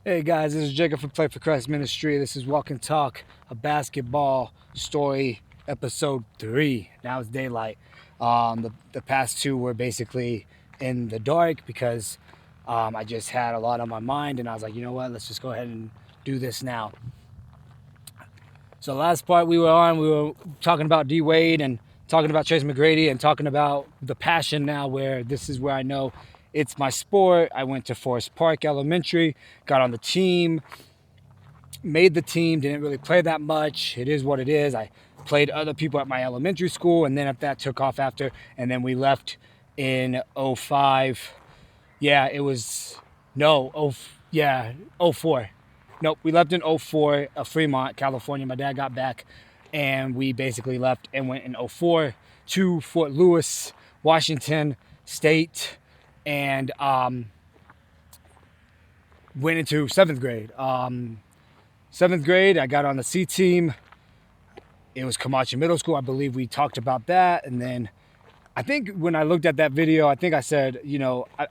Hey guys, this is Jacob from Play for Christ Ministry. This is Walk and Talk, a basketball story, episode 3. Now it's daylight. The past two were basically in the dark because I just had a lot on my mind, and I was like, you know what, let's just go ahead and do this now. So last part we were talking about D Wade and talking about Trace McGrady and talking about the passion now, where this is where I know it's my sport. I went to Forest Park Elementary, got on the team, made the team, didn't really play that much. It is what it is. I played other people at my elementary school, and then if that took off after, and then we left in '05. Yeah, it was no, oh yeah, '04. Nope, we left in '04, Fremont, California. My dad got back, and we basically left and went in '04 to Fort Lewis, Washington State, and went into seventh grade. Seventh grade, I got on the C team. It was Camacho Middle School. I believe we talked about that. And then I think when I looked at that video, I think I said, you know, I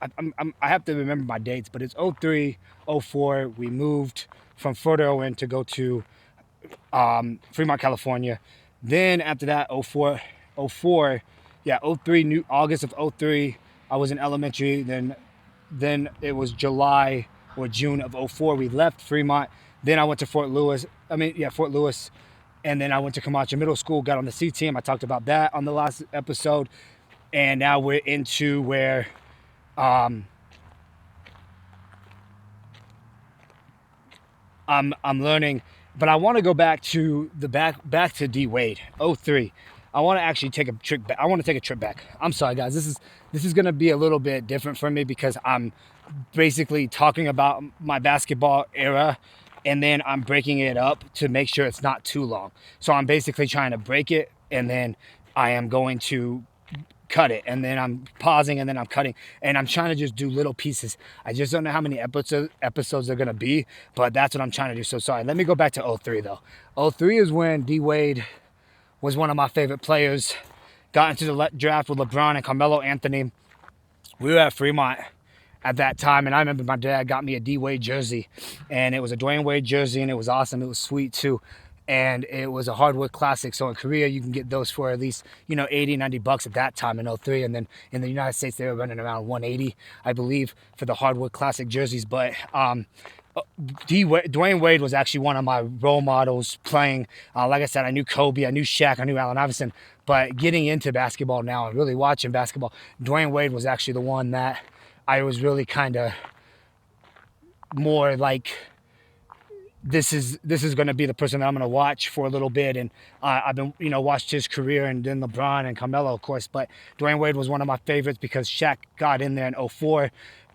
have to remember my dates, but it's '03, '04. We moved from Fort Irwin to go to Fremont, California. Then after that, '04, yeah, '03, August of '03, I was in elementary. Then it was July or June of '04. We left Fremont. Then I went to Fort Lewis. Fort Lewis. And then I went to Camacho Middle School, got on the C team. I talked about that on the last episode. And now we're into where I'm learning. But I want to go back to back to D Wade, '03. I want to actually take a trip back. I want to take a trip back. I'm sorry, guys. This is going to be a little bit different for me because I'm basically talking about my basketball era, and then I'm breaking it up to make sure it's not too long. So I'm basically trying to break it, and then I am going to cut it, and then I'm pausing, and then I'm cutting, and I'm trying to just do little pieces. I just don't know how many episodes are gonna be, but that's what I'm trying to do. So sorry. Let me go back to '03 though. '03 is when D Wade was one of my favorite players. Got into the draft with LeBron and Carmelo Anthony. We were at Fremont at that time, and I remember my dad got me a D Wade jersey, and it was a Dwayne Wade jersey, and it was awesome. It was sweet too, and it was a hardwood classic. So in Korea, you can get those for at least 80, $90 at that time in '03, and then in the United States they were running around 180, I believe, for the hardwood classic jerseys. But Dwayne Wade was actually one of my role models playing. Like I said, I knew Kobe, I knew Shaq, I knew Allen Iverson. But getting into basketball now and really watching basketball, Dwayne Wade was actually the one that I was really kind of more like, this is going to be the person that I'm going to watch for a little bit. And I've been, watched his career, and then LeBron and Carmelo, of course. But Dwayne Wade was one of my favorites because Shaq got in there in '04.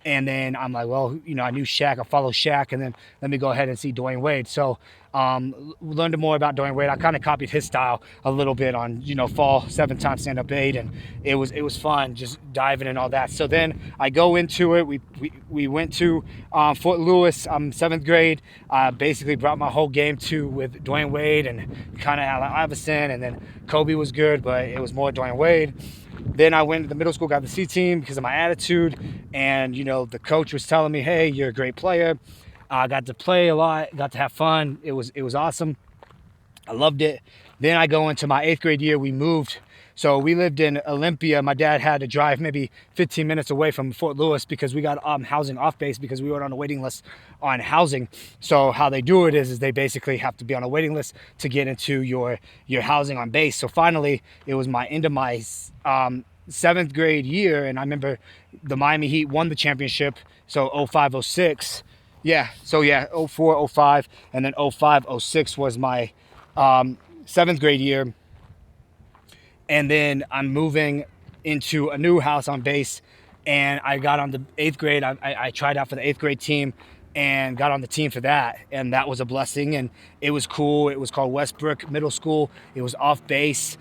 And then I'm like, well, I knew Shaq. I follow Shaq. And then let me go ahead and see Dwayne Wade. So learned more about Dwayne Wade. I kind of copied his style a little bit on, fall 7-time stand-up 8. And it was fun just diving in all that. So then I go into it. We went to Fort Lewis, 7th grade. Basically brought my whole game to with Dwayne Wade and kind of Allen Iverson. And then Kobe was good, but it was more Dwayne Wade. Then I went to the middle school, got the C team because of my attitude. And, the coach was telling me, hey, you're a great player. I got to play a lot, got to have fun. It was awesome. I loved it. Then I go into my 8th grade year. We moved. So we lived in Olympia. My dad had to drive maybe 15 minutes away from Fort Lewis because we got housing off base because we were on a waiting list on housing. So how they do it is they basically have to be on a waiting list to get into your housing on base. So finally, it was my end of my 7th grade year, and I remember the Miami Heat won the championship. So '05, '06. Yeah, so yeah, '04, '05, and then '05, '06 was my 7th grade year. And then I'm moving into a new house on base, and I got on the 8th grade. I tried out for the 8th grade team and got on the team for that, and that was a blessing, and it was cool. It was called Westbrook Middle School. It was off base.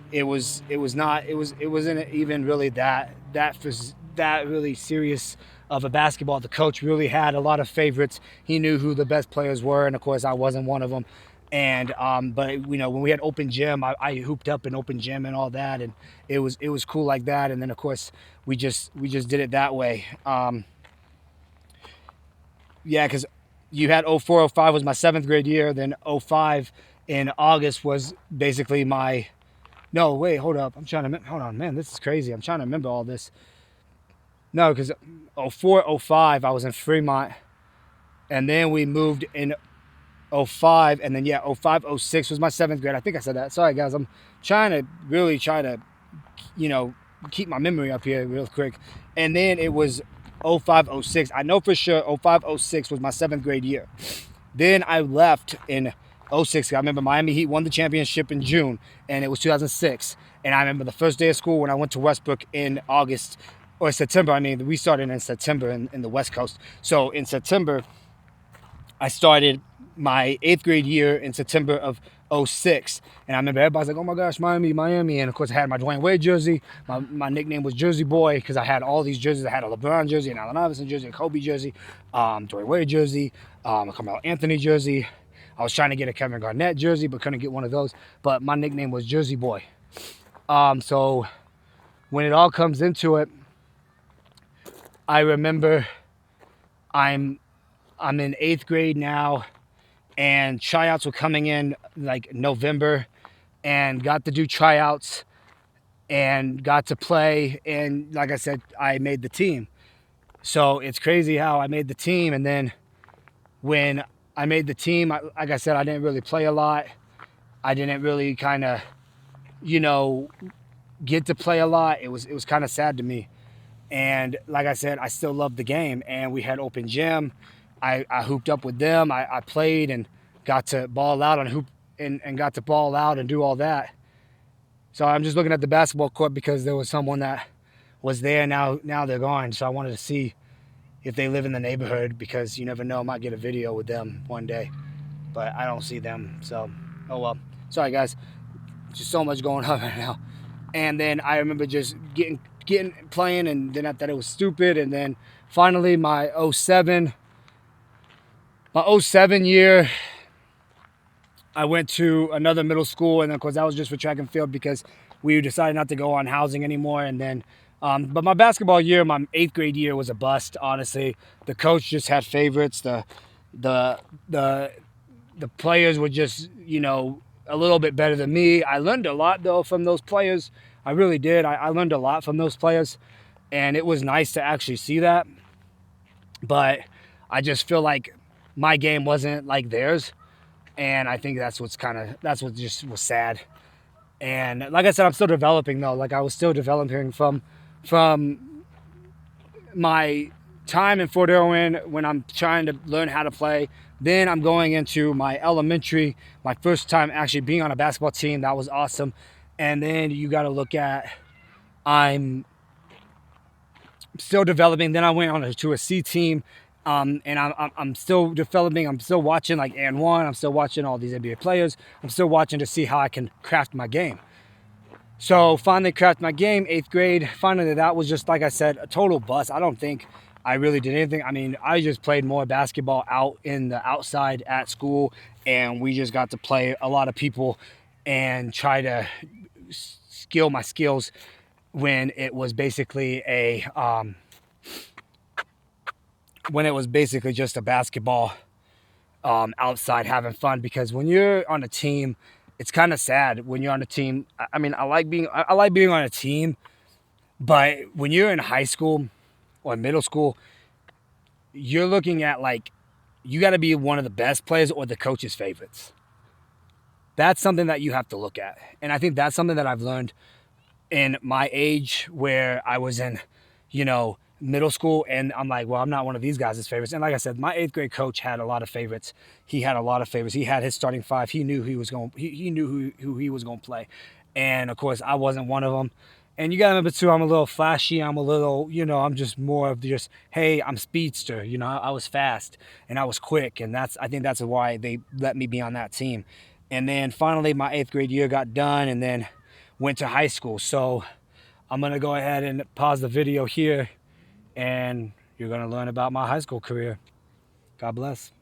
It wasn't even really that really serious of a basketball. The coach really had a lot of favorites. He knew who the best players were, and of course I wasn't one of them. And but when we had open gym, I hooped up in open gym and all that, and it was cool like that. And then of course we just did it that way. Yeah, because you had 04, 05 was my 7th grade year. Then 05 in August was basically my. No, wait, hold up. I'm trying to. Hold on, man. This is crazy. I'm trying to remember all this. No, because 04, 05, I was in Fremont. And then we moved in 05. And then, yeah, 05, 06 was my 7th grade. I think I said that. Sorry, guys. I'm trying to really keep my memory up here real quick. And then it was 05, 06. I know for sure 05, 06 was my 7th grade year. Then I left in 06. I remember Miami Heat won the championship in June, and it was 2006. And I remember the first day of school when I went to Westbrook in August, or September. I mean, we started in September in the West Coast. So in September, I started my 8th grade year in September of 06. And I remember everybody's like, oh my gosh, Miami, Miami. And of course I had my Dwayne Wade jersey. My nickname was Jersey Boy because I had all these jerseys. I had a LeBron jersey, an Allen Iverson jersey, a Kobe jersey, Dwayne Wade jersey, a Carmelo Anthony jersey. I was trying to get a Kevin Garnett jersey, but couldn't get one of those. But my nickname was Jersey Boy. So when it all comes into it, I remember I'm in 8th grade now, and tryouts were coming in like November, and got to do tryouts and got to play. And like I said, I made the team. So it's crazy how I made the team. And then when I made the team, like I said, I didn't really play a lot. I didn't really kind of, get to play a lot. It was kind of sad to me. And like I said, I still loved the game. And we had open gym. I hooped up with them. I played and got to ball out on hoop and got to ball out and do all that. So I'm just looking at the basketball court because there was someone that was there. Now they're gone. So I wanted to see if they live in the neighborhood, because you never know, I might get a video with them one day. But I don't see them. So, oh well. Sorry, guys. Just so much going on right now. And then I remember just getting playing, and then I thought it was stupid. And then finally my 07 year, I went to another middle school, and of course that was just for track and field because we decided not to go on housing anymore. And then but my basketball year, my 8th grade year, was a bust, honestly. The coach just had favorites. The players were just, a little bit better than me. I learned a lot though from those players. I really did. I learned a lot from those players, and it was nice to actually see that. But I just feel like my game wasn't like theirs, and I think that's what just was sad. And like I said, I'm still developing though. Like I was still developing from my time in Fort Irwin when I'm trying to learn how to play. Then I'm going into my elementary, my first time actually being on a basketball team. That was awesome. And then you got to look at, I'm still developing. Then I went on to a C team, and I'm still developing. I'm still watching like And1. I'm still watching all these NBA players. I'm still watching to see how I can craft my game. So finally craft my game, 8th grade. Finally, that was just, like I said, a total bust. I don't think I really did anything. I mean, I just played more basketball out in the outside at school, and we just got to play a lot of people and try to skill my skills when it was basically just a basketball outside having fun. Because when you're on a team, it's kind of sad when you're on a team. I mean, I like being on a team, but when you're in high school or middle school, you're looking at like, you got to be one of the best players or the coach's favorites. That's something that you have to look at. And I think that's something that I've learned in my age, where I was in, middle school, and I'm like, well, I'm not one of these guys' favorites. And like I said, my 8th grade coach had a lot of favorites. He had a lot of favorites. He had his starting 5. He knew he knew who he was going to play. And of course, I wasn't one of them. And you got to remember too, I'm a little flashy. I'm a little, I'm just more of just, hey, I'm speedster. I was fast and I was quick. And I think that's why they let me be on that team. And then finally my 8th grade year got done, and then went to high school. So I'm going to go ahead and pause the video here, and you're going to learn about my high school career. God bless.